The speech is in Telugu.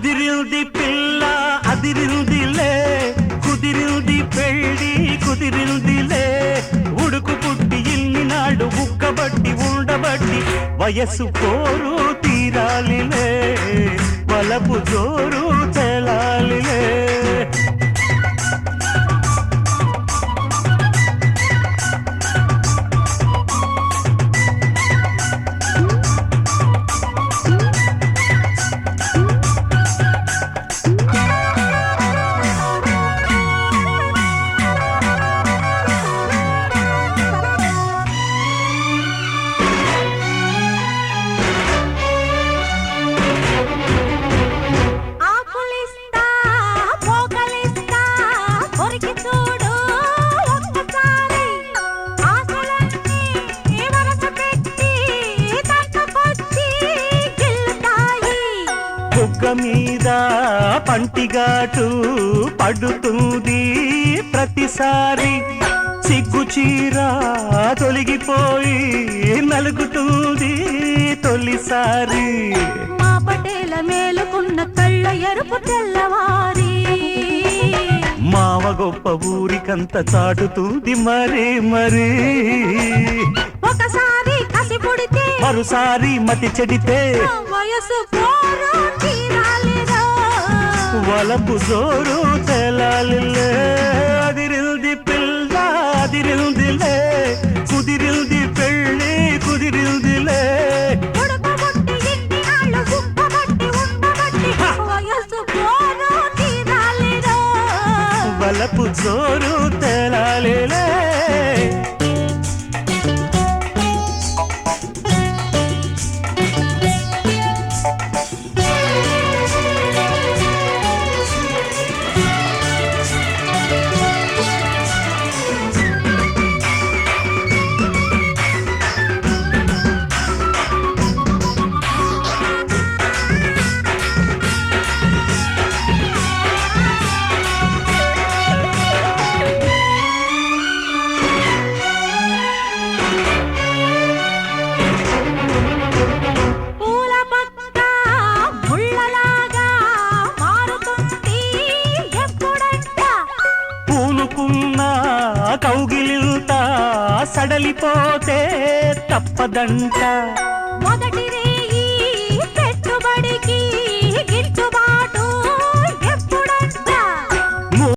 అదిరింది పిల్ల అదిరిందిలే కుదిరింది పెళ్ళి కుదిరిందిలే ఉడుకు పుట్టి ఇన్ని నాడు ఉక్కబట్టి ఉండబట్టి వయస్సు కోరు తీరాలిలే వలపు జోరు తెలాలిలే మీద పంటిగాటు పడుతుంది ప్రతిసారి సిగ్గు చీర తొలగిపోయి నలుగుతుంది తొలిసారి మా పటేల మేలుకున్న కళ్ళ ఎరుపు తెల్లవారి మావ గొప్ప ఊరికంత చాటుతుంది మరీ మరీ ఒకసారి కసి పుడితే మరోసారి మతి చెడితే వయసు వలపు జోరు తెలాలిలే అదిరింది పిల్ల అదిరిందిలే కుదిరింది పెళ్ళి కుదిరిందిలే వలపు జోరు తెలాలిలే కౌగిలింత సడలిపోతే తప్పదంట మొదటి